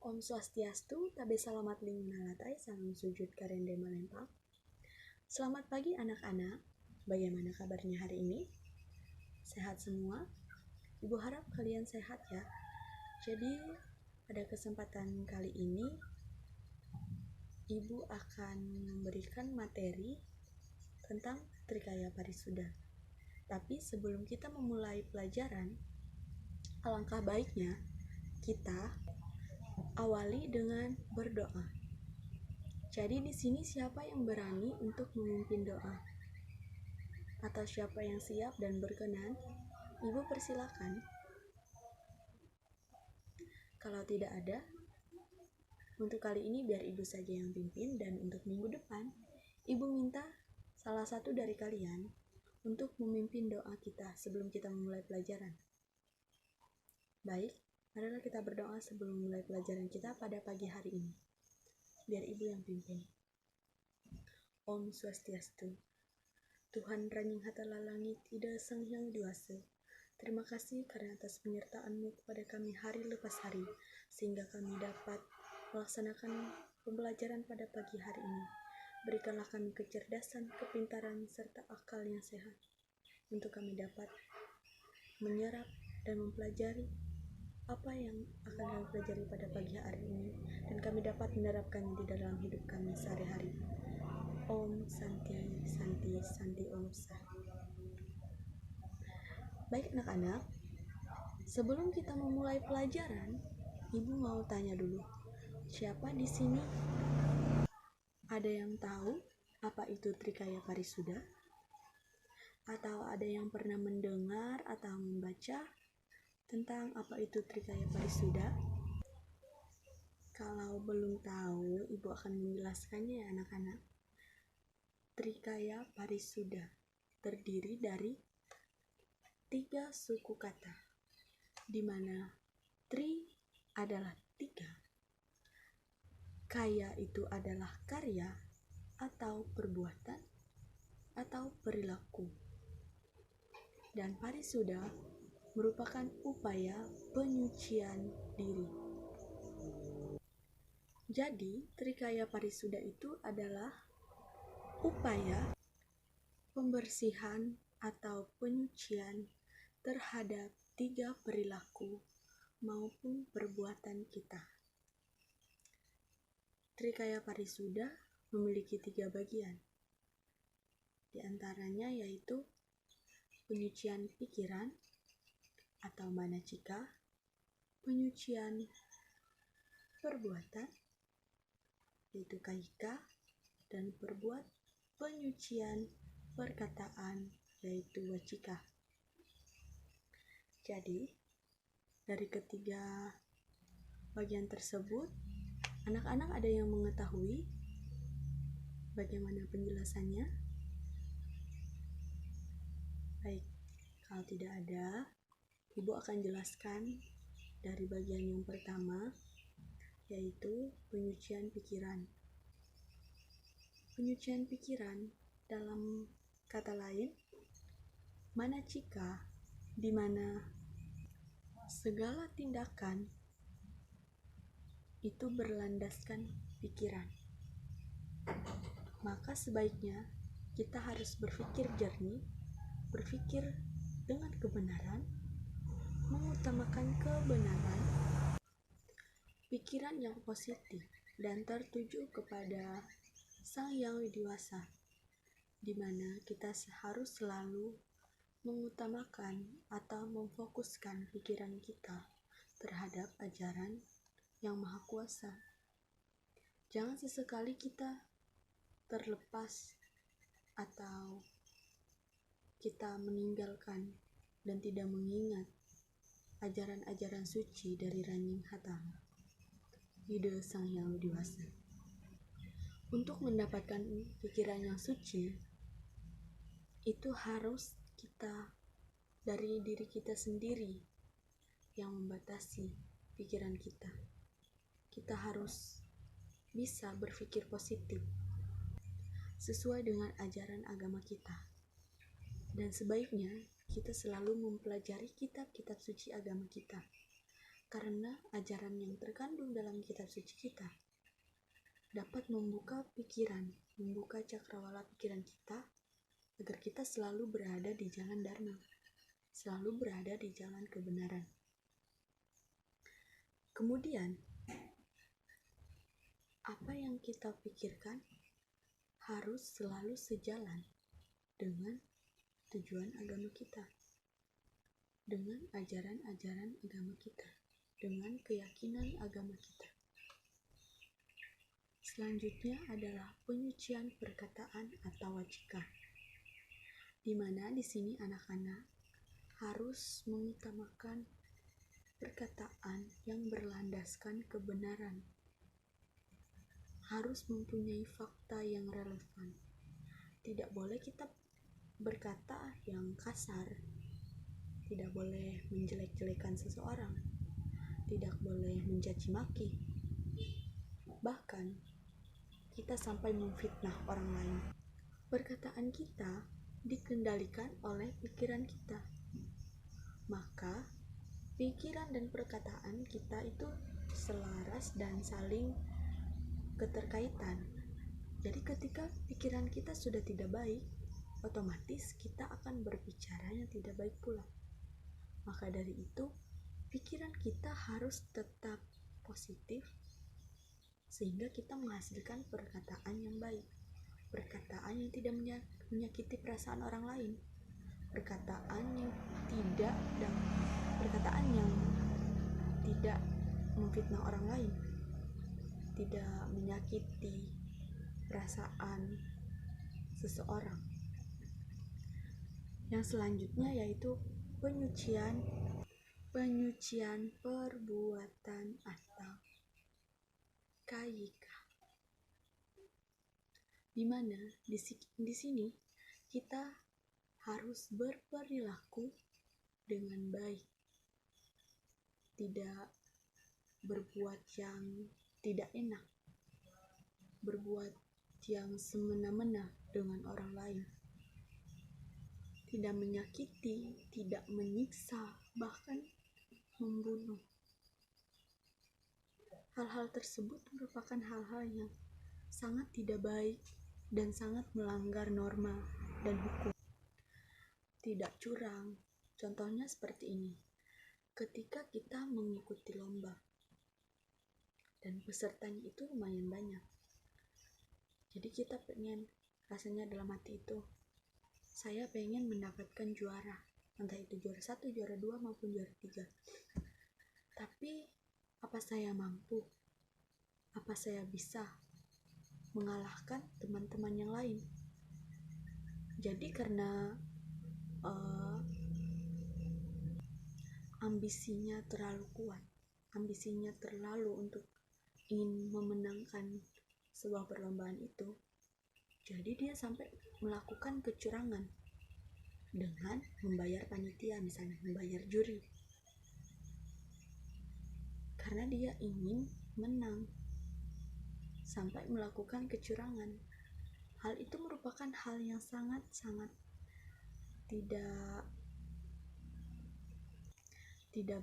Om Swastiastu, tabe salamat lingunalatai, salam sujud karende malempang. Selamat pagi anak-anak, bagaimana kabarnya hari ini? Sehat semua? Ibu harap kalian sehat ya. Jadi pada kesempatan kali ini, Ibu akan memberikan materi tentang Trikaya Parisuda. Tapi sebelum kita memulai pelajaran, alangkah baiknya kita awali dengan berdoa. Jadi di sini siapa yang berani untuk memimpin doa? Atau siapa yang siap dan berkenan? Ibu persilakan. Kalau tidak ada, untuk kali ini biar Ibu saja yang pimpin, dan untuk minggu depan, Ibu minta salah satu dari kalian untuk memimpin doa kita sebelum kita memulai pelajaran. Baik, marilah kita berdoa sebelum memulai pelajaran kita pada pagi hari ini. Biar Ibu yang pimpin. Om Swastiastu. Tuhan Ranying Hatala Langit, Ida Sang Hyang Diwasa. Terima kasih karena atas penyertaan-Mu kepada kami hari lepas hari, sehingga kami dapat melaksanakan pembelajaran pada pagi hari ini. Berikanlah kami kecerdasan, kepintaran, serta akal yang sehat, untuk kami dapat menyerap dan mempelajari apa yang akan kami pelajari pada pagi hari ini, dan kami dapat menerapkannya di dalam hidup kami sehari-hari. Om Santi, Santi, Santi Om Sa. Baik anak-anak, sebelum kita memulai pelajaran, Ibu mau tanya dulu, siapa di sini ada yang tahu apa itu Trikaya Parisuda? Atau ada yang pernah mendengar atau membaca tentang apa itu Trikaya Parisuda? Kalau belum tahu, Ibu akan menjelaskannya ya anak-anak. Trikaya Parisuda terdiri dari 3 suku kata, di mana tri adalah 3, kaya itu adalah karya atau perbuatan atau perilaku, dan parisuda merupakan upaya penyucian diri. Jadi, Trikaya Parisuda itu adalah upaya pembersihan atau penyucian terhadap 3 perilaku maupun perbuatan kita. Trikaya Parisuda memiliki 3 bagian. Di antaranya yaitu penyucian pikiran atau manacika, penyucian perbuatan yaitu kaika, dan penyucian perkataan yaitu wacika. Jadi, dari ketiga bagian tersebut, anak-anak ada yang mengetahui bagaimana penjelasannya? Baik, kalau tidak ada, Ibu akan jelaskan dari bagian yang pertama, yaitu penyucian pikiran. Penyucian pikiran dalam kata lain, manacika, di mana segala tindakan itu berlandaskan pikiran. Maka sebaiknya kita harus berpikir jernih, berpikir dengan kebenaran, mengutamakan kebenaran, pikiran yang positif dan tertuju kepada Sang Yang Widiwasa, di mana kita harus selalu mengutamakan atau memfokuskan pikiran kita terhadap ajaran yang Maha Kuasa. Jangan sesekali kita terlepas atau kita meninggalkan dan tidak mengingat ajaran-ajaran suci dari Ranying Hatala, Ida Sang Hyang Widiwasa. Untuk mendapatkan pikiran yang suci, itu harus kita dari diri kita sendiri yang membatasi pikiran kita. Kita harus bisa berpikir positif sesuai dengan ajaran agama kita. Dan sebaiknya kita selalu mempelajari kitab-kitab suci agama kita, Karena ajaran yang terkandung dalam kitab suci kita dapat membuka pikiran, membuka cakrawala pikiran kita agar kita selalu berada di jalan dharma, selalu berada di jalan kebenaran. Kemudian, apa yang kita pikirkan harus selalu sejalan dengan tujuan agama kita, dengan ajaran-ajaran agama kita, dengan keyakinan agama kita. Selanjutnya adalah penyucian perkataan atau wacika, di mana di sini anak-anak harus mengutamakan perkataan yang berlandaskan kebenaran, harus mempunyai fakta yang relevan. Tidak boleh kita berkata yang kasar, tidak boleh menjelek-jelekan seseorang, tidak boleh mencaci maki, bahkan kita sampai memfitnah orang lain. Perkataan kita dikendalikan oleh pikiran kita, maka pikiran dan perkataan kita itu selaras dan saling keterkaitan. Jadi ketika pikiran kita sudah tidak baik, otomatis kita akan berbicara yang tidak baik pula. Maka dari itu, pikiran kita harus tetap positif sehingga kita menghasilkan perkataan yang baik, perkataan yang tidak menyakiti perasaan orang lain, perkataan yang tidak memfitnah orang lain, tidak menyakiti perasaan seseorang. Yang selanjutnya yaitu penyucian perbuatan atau kayika, di mana di sini kita harus berperilaku dengan baik, tidak berbuat yang tidak enak, berbuat yang semena-mena dengan orang lain, tidak menyakiti, tidak menyiksa, bahkan membunuh. Hal-hal tersebut merupakan hal-hal yang sangat tidak baik dan sangat melanggar norma dan hukum. Tidak curang, contohnya seperti ini. Ketika kita mengikuti lomba dan pesertanya itu lumayan banyak, jadi kita pengen, rasanya dalam hati itu, saya pengen mendapatkan juara, entah itu juara 1, juara 2 maupun juara 3. Tapi apa saya mampu? Apa saya bisa mengalahkan teman-teman yang lain? Jadi karena ambisinya terlalu kuat, ambisinya terlalu untuk ingin memenangkan sebuah perlombaan itu, jadi dia sampai melakukan kecurangan dengan membayar panitia, misalnya membayar juri, karena dia ingin menang, sampai melakukan kecurangan. Hal itu merupakan hal yang sangat-sangat tidak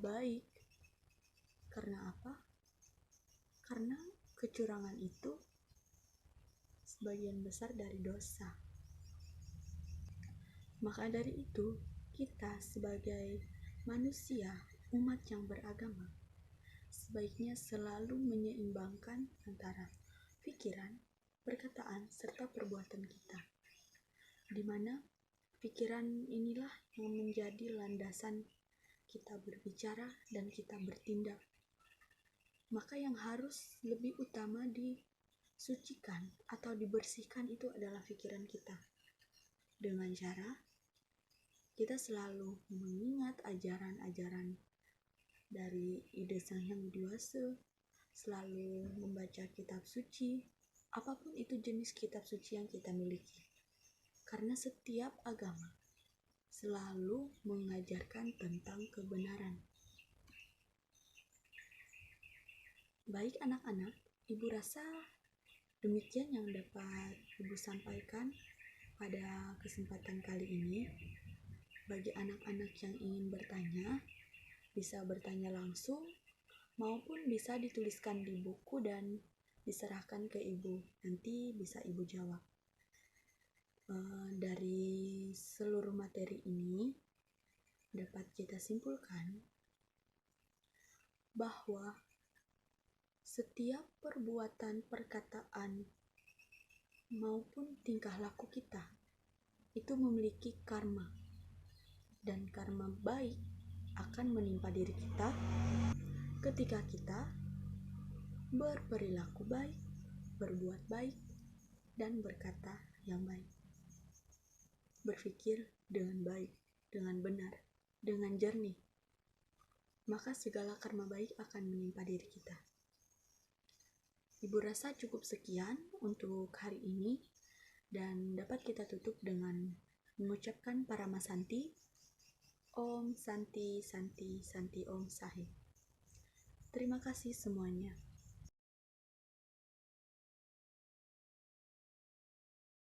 baik. Karena apa? Karena kecurangan itu sebagian besar dari dosa. Maka dari itu, kita sebagai manusia, umat yang beragama, sebaiknya selalu menyeimbangkan antara pikiran, perkataan, serta perbuatan kita, di mana pikiran inilah yang menjadi landasan kita berbicara dan kita bertindak. Maka yang harus lebih utama disucikan atau dibersihkan itu adalah pikiran kita, dengan cara kita selalu mengingat ajaran-ajaran dari Ide Sang Hyang Widi-Wasa, selalu membaca kitab suci, apapun itu jenis kitab suci yang kita miliki. Karena setiap agama selalu mengajarkan tentang kebenaran. Baik anak-anak, Ibu rasa demikian yang dapat Ibu sampaikan pada kesempatan kali ini. Bagi anak-anak yang ingin bertanya, bisa bertanya langsung maupun bisa dituliskan di buku dan diserahkan ke ibu. Nanti bisa ibu jawab. Dari seluruh materi ini dapat kita simpulkan bahwa setiap perbuatan, perkataan, maupun tingkah laku kita itu memiliki karma, dan karma baik akan menimpa diri kita ketika kita berperilaku baik, berbuat baik, dan berkata yang baik, berpikir dengan baik, dengan benar, dengan jernih, maka segala karma baik akan menimpa diri kita. Ibu rasa cukup sekian untuk hari ini, dan dapat kita tutup dengan mengucapkan Paramasanti, Om Santi Santi Santi Om Sahih. Terima kasih semuanya.